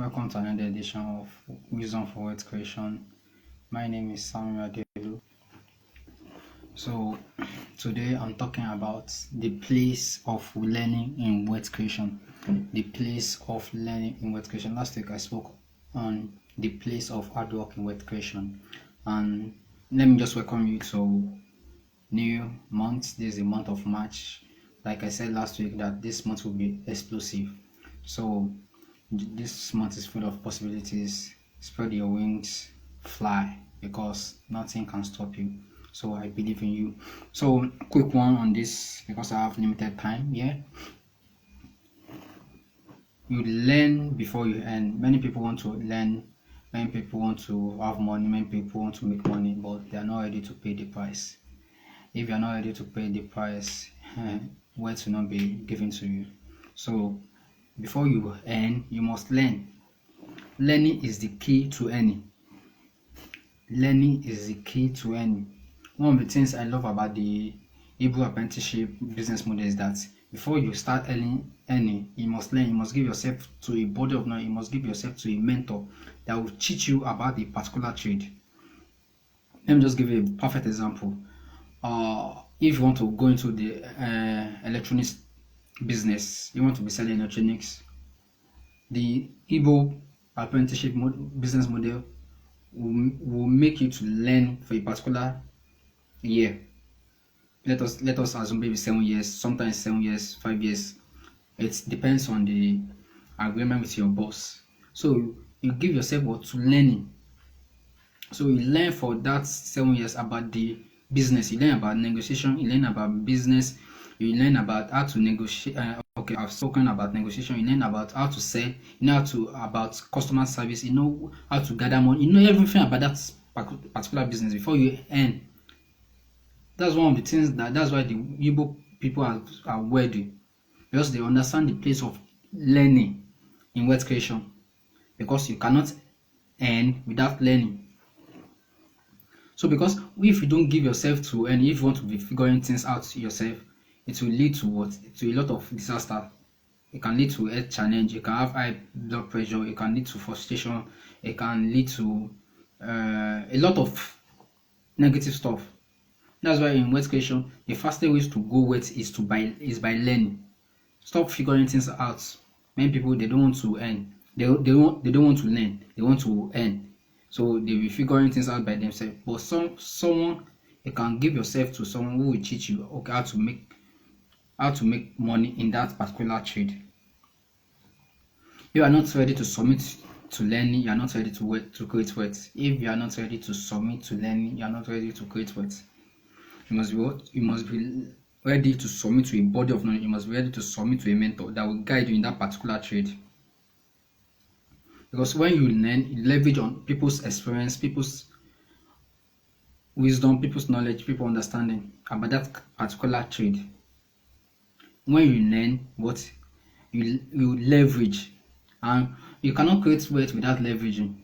Welcome to another edition of Wisdom for Wealth Creation. My name is Samuel Adelu. So today I'm talking about the place of learning in wealth creation. The place of learning in wealth creation. Last week I spoke on the place of hard work in wealth creation. And let me just welcome you to new month. This is the month of March. Like I said last week, that this month will be explosive. So this month is full of possibilities. Spread your wings, fly, because nothing can stop you. So I believe in you. So quick one on this, because I have limited time. You learn before you earn. Many people want to learn, many people want to have money, many people want to make money, but they are not ready to pay the price. If you are not ready to pay the price, wealth will not be given to you. So before you earn, you must learn. Learning is the key to earning. Learning is the key to earning. One of the things I love about the Hebrew apprenticeship business model is that before you start earning, you must learn. You must give yourself to a body of knowledge. You must give yourself to a mentor that will teach you about a particular trade. Let me just give you a perfect example. If you want to go into the electronics business, you want to be selling electronics, the Igbo apprenticeship business model will make you to learn for a particular year. Let us assume maybe 7 years, sometimes 7 years, 5 years. It depends on the agreement with your boss. So you give yourself to learning. So you learn for that 7 years about the business. You learn about negotiation. You learn about business. You learn about how to negotiate. Okay, I've spoken about negotiation. You learn about how to sell. You know about customer service. You know how to gather money. You know everything about that particular business before you earn. That's one of the things that's why the Igbo people are wealthy, because they understand the place of learning in wealth creation. Because you cannot earn without learning. So because if you don't give yourself to earn, if you want to be figuring things out yourself, it will lead to what? To a lot of disaster. It can lead to health challenge. You can have high blood pressure. It can lead to frustration. It can lead to a lot of negative stuff. That's why in wealth creation, the fastest way to go wealth is by learning. Stop figuring things out. Many people, they don't want to earn. They don't want to learn. They want to earn. So they will be figuring things out by themselves. But someone, you can give yourself to someone who will teach you how to make money in that particular trade. You are not ready to submit to learning. You are not ready to create wealth. If you are not ready to submit to learning, you are not ready to create wealth. You must be ready to submit to a body of knowledge. You must be ready to submit to a mentor that will guide you in that particular trade. Because when you learn, you leverage on people's experience, people's wisdom, people's knowledge, people's understanding about that particular trade. When you learn, what you leverage, and you cannot create wealth without leveraging.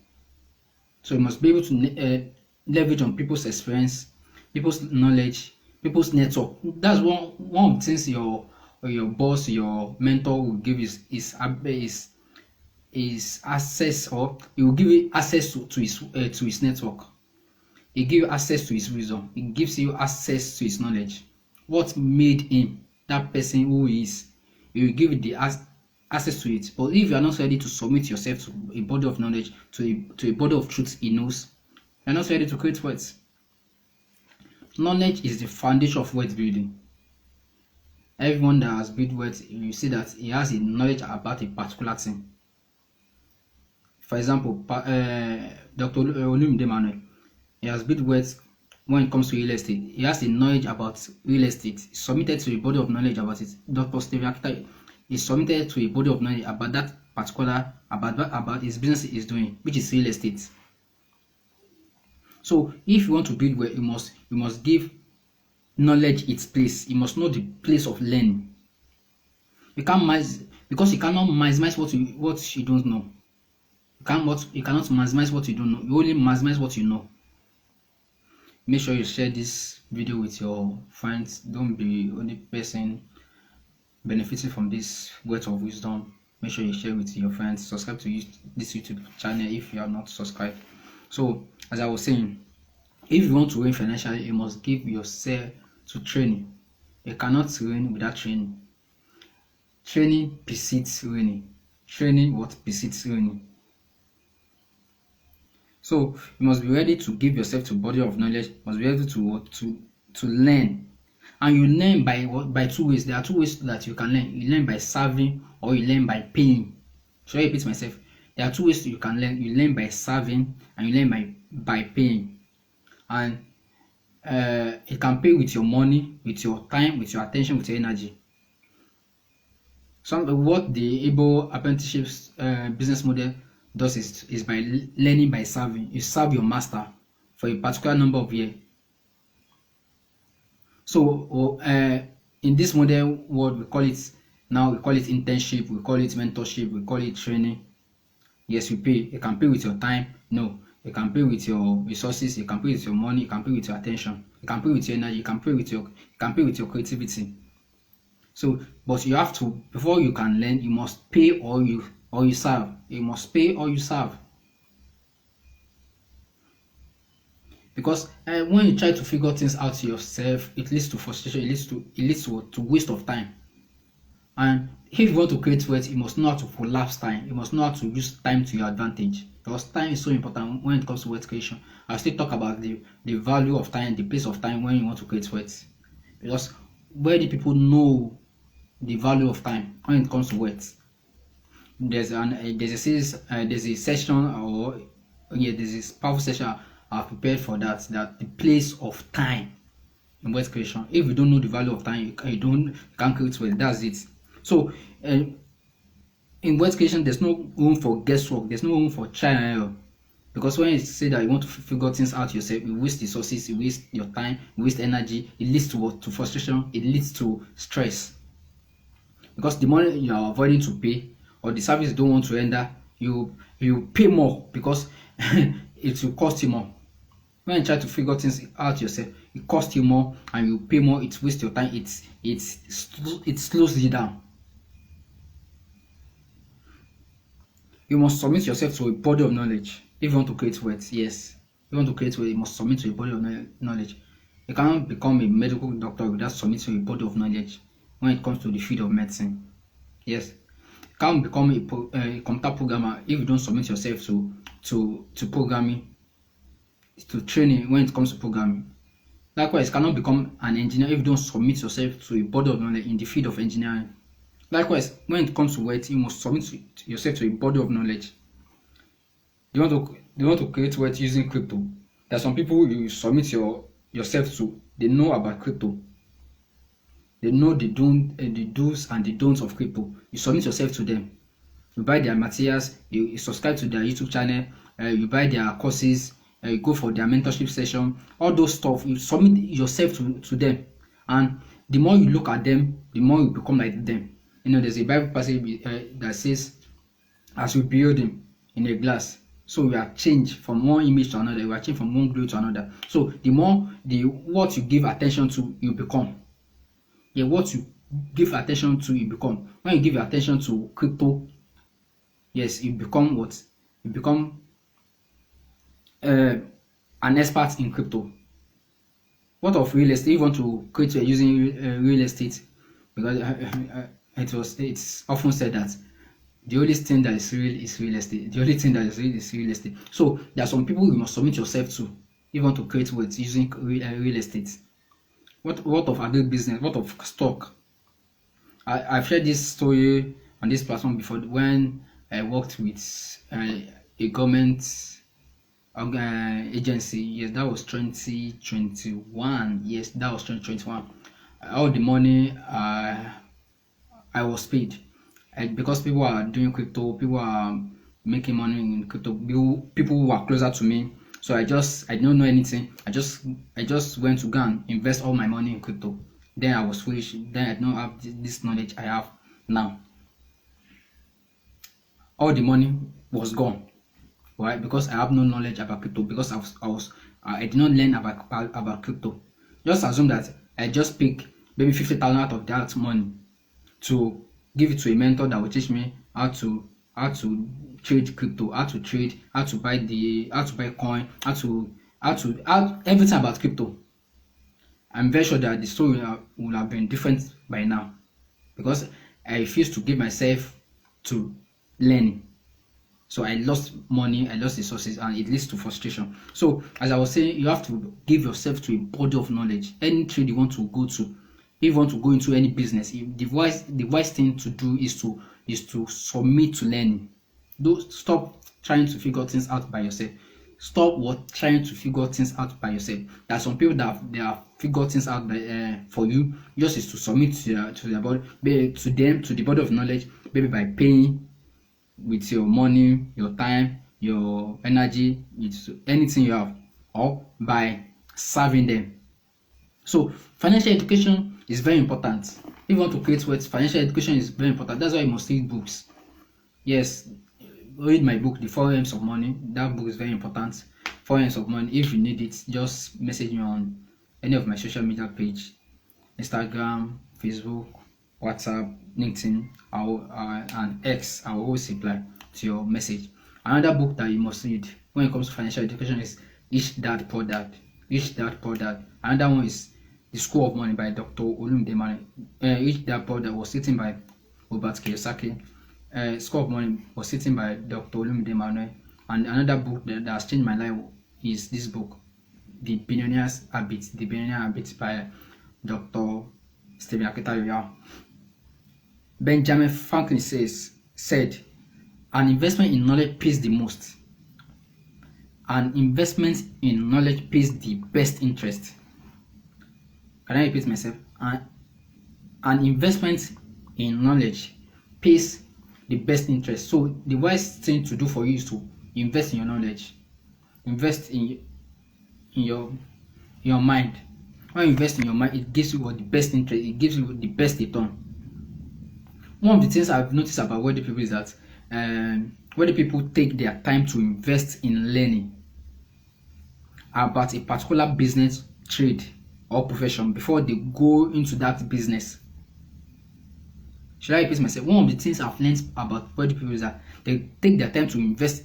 So you must be able to leverage on people's experience, people's knowledge, people's network. That's one of the things your boss, your mentor will give is access, or he will give you access to his network. He gives you access to his wisdom. He gives you access to his knowledge. What made him that person who he is? He will give you the access to it. But if you are not ready to submit yourself to a body of knowledge, to a body of truth he knows, you are not ready to create wealth. Knowledge is the foundation of wealth building. Everyone that has built wealth, you see that he has a knowledge about a particular thing. For example, Dr. Olumide Manuel, he has built wealth when it comes to real estate. He has the knowledge about real estate. He submitted to a body of knowledge about it. Dr. Stephen Akita is submitted to a body of knowledge about that particular, about his business he is doing, which is real estate. So if you want to build wealth, you must give knowledge its place. You must know the place of learning. You cannot maximize what you don't know. You cannot maximize what you don't know. You only maximize what you know. Make sure you share this video with your friends. Don't be the only person benefiting from this words of wisdom. make sure you share with your friends. Subscribe to this YouTube channel if you are not subscribed. So as I was saying, if you want to win financially, you must give yourself to training. You cannot win without training. Training precedes winning. Training what precedes winning. So you must be ready to give yourself to body of knowledge. You must be ready to learn. And you learn by two ways. There are two ways that you can learn. You learn by serving or you learn by paying. Should I repeat myself? There are two ways you can learn. You learn by serving and you learn by paying. And you can pay with your money, with your time, with your attention, with your energy. What the Able Apprenticeships business model does is by learning by serving. You serve your master for a particular number of years. So in this model, what we call it now, we call it internship, we call it mentorship, we call it training. Yes, you pay. You can pay with your time. No, you can pay with your resources. You can pay with your money. You can pay with your attention. You can pay with your energy. You can pay with your creativity. So, but you have to, before you can learn, you must pay or you serve. You must pay or you serve. Because when you try to figure things out yourself, it leads to frustration. It leads to waste of time. And if you want to create wealth, you must know how to collapse time. You must know how to use time to your advantage. Because time is so important when it comes to wealth creation. I'll still talk about the value of time, the place of time when you want to create wealth. Because where do people know the value of time when it comes to wealth? There's a powerful session I've prepared for that the place of time in wealth creation. If you don't know the value of time, you can't create wealth. That's it. So in wealth creation, there's no room for guesswork. There's no room for trial and error. Because when you say that you want to figure things out yourself, you waste resources, you waste your time, you waste energy. It leads to frustration. It leads to stress. Because the money you are avoiding to pay or the service you don't want to render, you pay more because it will cost you more. When you try to figure things out yourself, it costs you more and you pay more. It wastes your time. It slows you down. You must submit yourself to a body of knowledge if you want to create wealth. Yes, if you want to create wealth, you must submit to a body of knowledge. You cannot become a medical doctor without submitting to a body of knowledge when it comes to the field of medicine. Yes, you can't become a computer programmer if you don't submit yourself to programming, to training when it comes to programming. Likewise, you cannot become an engineer if you don't submit yourself to a body of knowledge in the field of engineering. Likewise, when it comes to wealth, you must submit yourself to a body of knowledge. You want to create wealth using crypto. There are some people you submit yourself to. They know about crypto. They know the do's and the don'ts of crypto. You submit yourself to them. You buy their materials. You subscribe to their YouTube channel. You buy their courses. You go for their mentorship session. All those stuff. You submit yourself to them. And the more you look at them, the more you become like them. There's a Bible passage that says, as we build him in a glass, so we are changed from one image to another. We are changed from one glory to another. So the more what you give attention to, you become. Yeah, what you give attention to, you become. When you give your attention to crypto, yes, you become what? You become an expert in crypto. What of real estate? If you want to create using real estate, because it's often said that the only thing that is real is real estate. The only thing that is real is real estate. So there are some people you must submit yourself to if you want to create wealth using real estate. What of agribusiness? What of stock? I've shared this story on this platform before when I worked with a government agency. Yes, that was 2021. Yes, that was 2021. All the money I was paid, and because people are doing crypto, people are making money in crypto. People who are closer to me, so I don't know anything. I just went to go and invest all my money in crypto. Then I was foolish. Then I don't have this knowledge I have now. All the money was gone. Why? Because I have no knowledge about crypto. Because I did not learn about crypto. Just assume that I just pick maybe 50,000 out of that money to give it to a mentor that will teach me how to trade crypto, how to buy coin, how everything about crypto. I'm very sure that the story would have been different by now, because I refused to give myself to learning. So I lost money, I lost resources, and it leads to frustration. So as I was saying, you have to give yourself to a body of knowledge. Any trade you want to go to, if you want to go into any business, the wise thing to do is to submit to learning. Don't stop trying to figure things out by yourself. Stop trying to figure things out by yourself. There are some people that they have figured things out for you. Yours is to submit to their body, to the body of knowledge, maybe by paying with your money, your time, your energy, it's anything you have, or by serving them. So financial education is very important. If you want to create wealth, financial education is very important. That's why you must read books. Yes, read my book, The 4 M's of Money. That book is very important. 4 M's of Money. If you need it, just message me on any of my social media page, Instagram, Facebook, WhatsApp, LinkedIn, and X. I will always reply to your message. Another book that you must read when it comes to financial education is Rich Dad Poor Dad. Rich Dad Poor Dad. Another one is The School of Money by Dr. Olumide Emmanuel. Rich Dad Poor Dad was written by Robert Kiyosaki. School of Money was written by Dr. Olumide Emmanuel. And another book that has changed my life is this book, The Billionaire Habit by Dr. Stephen Akitayo. Benjamin Franklin said, an investment in knowledge pays the most. An investment in knowledge pays the best interest. Can I repeat myself? An investment in knowledge pays the best interest. So the wise thing to do for you is to invest in your knowledge. Invest in your mind. When you invest in your mind, it gives you the best interest. It gives you the best return. One of the things I've noticed about wealthy people is that wealthy people take their time to invest in learning about a particular business, trade, or profession before they go into that business. Should I repeat myself? One of the things I've learned about wealthy people is that they take their time to invest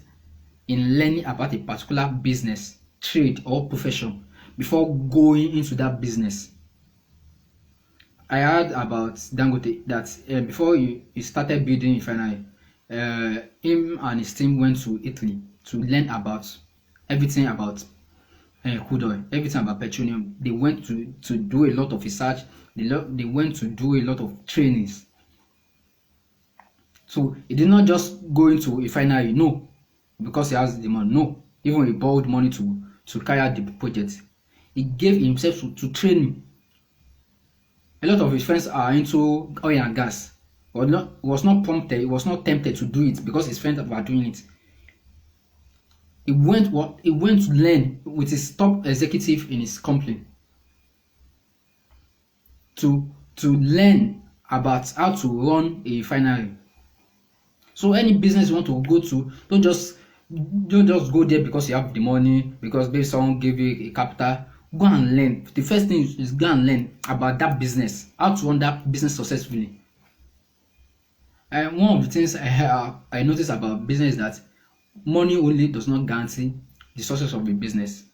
in learning about a particular business, trade, or profession before going into that business. I heard about Dangote that before he started building refinery, him and his team went to Italy to learn about everything about crude oil, everything about petroleum. They went to do a lot of research. They went to do a lot of trainings. So he did not just go into a refinery, no, because he has the money. No, even he borrowed money to carry out the project. He gave himself to training. A lot of his friends are into oil and gas. Was not prompted, he was not tempted to do it because his friends were doing it. He went to learn with his top executive in his company to learn about how to run a refinery. So any business you want to go to, don't just go there because you have the money, because maybe someone gave you a capital. Go and learn. The first thing is go and learn about that business, how to run that business successfully. And one of the things I noticed about business is that money only does not guarantee the success of a business.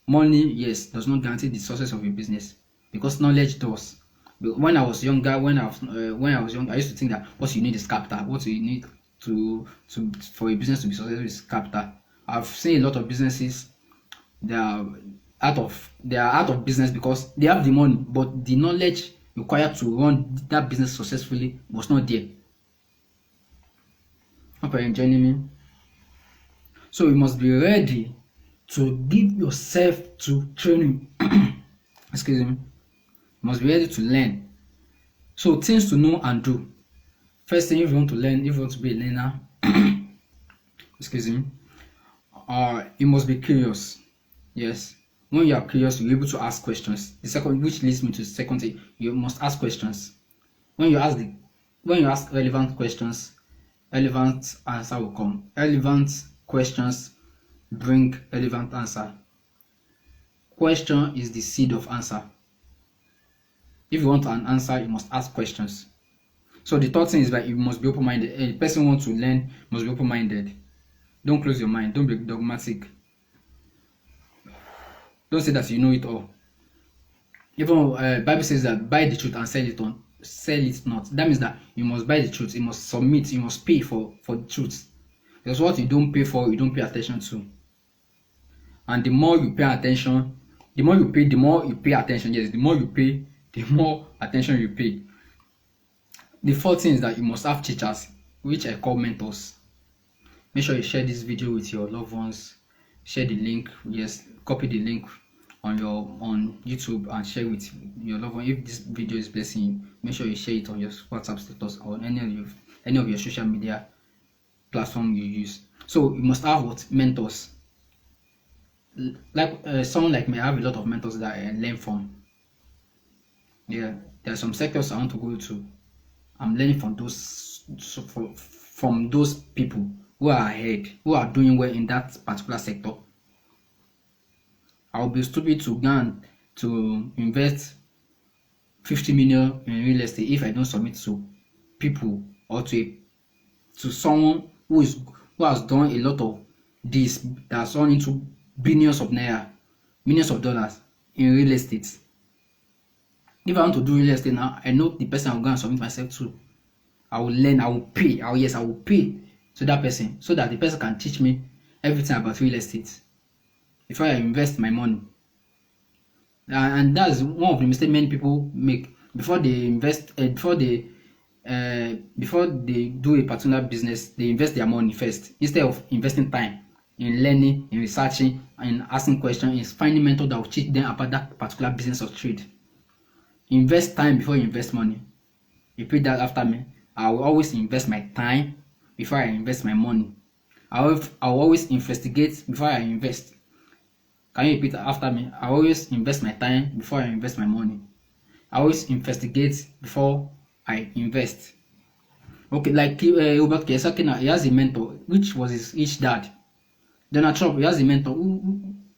Money, yes, does not guarantee the success of a business, because knowledge does. When I was younger, I used to think that what you need is capital. What you need for a business to be successful is capital. I've seen a lot of businesses they are out of business because they have the money, but the knowledge required to run that business successfully was not there. Hope you're enjoying me. So you must be ready to give yourself to training. Excuse me. You must be ready to learn. So things to know and do. First thing, if you want to learn, if you want to be a learner, excuse me, you must be curious. Yes. When you are curious, you're able to ask questions. The second, which leads me to the second thing, you must ask questions. When you ask relevant questions, relevant answer will come. Relevant questions bring relevant answer. Question is the seed of answer. If you want an answer, you must ask questions. So the third thing is that you must be open-minded. A person who wants to learn must be open-minded. Don't close your mind. Don't be dogmatic. Don't say that you know it all. Even Bible says that buy the truth and sell it not. That means that you must buy the truth. You must submit. You must pay for the truth. Because what you don't pay for, you don't pay attention to. And the more you pay attention, the more you pay attention. Yes, the more you pay, the more attention you pay. The fourth thing is that you must have teachers, which I call mentors. Make sure you share this video with your loved ones. Share the link. Yes, copy the link on YouTube and share with your loved one. If this video is blessing you, make sure you share it on your WhatsApp status or any of your social media platform you use. So you must have what? Mentors. Like someone like me, I have a lot of mentors that I learn from. Yeah, there are some sectors I want to go to. I'm learning from those people who are ahead, who are doing well in that particular sector. I'll be stupid to go to invest 50 million in real estate if I don't submit to people or to someone who has done a lot of this, that's run into billions of naira, millions of dollars in real estate. If I want to do real estate now, I know the person I'll go and submit myself to. I will learn, I will pay. I will pay to that person so that the person can teach me everything about real estate before I invest my money. And that's one of the mistakes many people make before they invest. Before they do a particular business, they invest their money first instead of investing time in learning, in researching, in asking questions, in finding mentors that will teach them about that particular business or trade. Invest time before you invest money. Repeat that after me. I will always invest my time before I invest my money. I will always investigate before I invest. Can you repeat after me? I always invest my time before I invest my money. I always investigate before I invest. Okay, like Robert Kiyosaki, he has a mentor, which was his dad. Donald Trump, he has a mentor,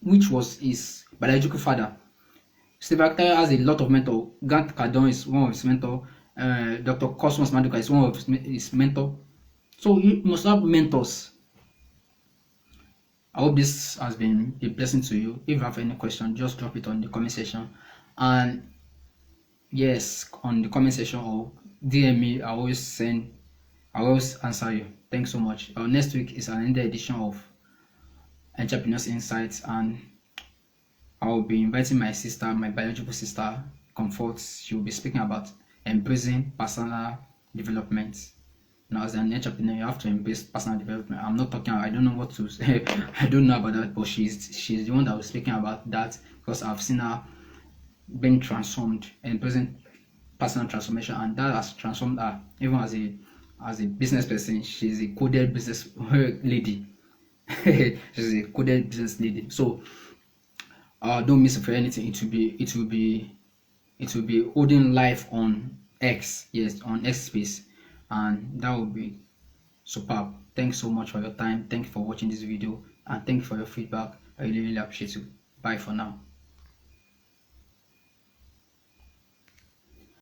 which was his biological father. Steve Aoki has a lot of mentors. Grant Cardone is one of his mentors. Dr. Cosmos Maduka is one of his mentors. So you must have mentors. I hope this has been a blessing to you. If you have any question, just drop it on the comment section. And yes, on the comment section or DM me, I always answer you. Thanks so much. Next week is another edition of Entrepreneurs Insights, and I will be inviting my sister, my biological sister, Comfort. She will be speaking about embracing personal development. Now, as an entrepreneur, you have to embrace personal development. I'm not talking. I don't know what to say. I don't know about that, but she's the one that was speaking about that because I've seen her being transformed and present personal transformation, and that has transformed her. Even as a business person, she's a coded business lady. She's a coded business lady. So don't miss it for anything. It will be holding live on X. Yes, on X space, and that will be superb. Thanks so much for your time. Thank you for watching this video, and thank you for your feedback. I really appreciate you. Bye for now.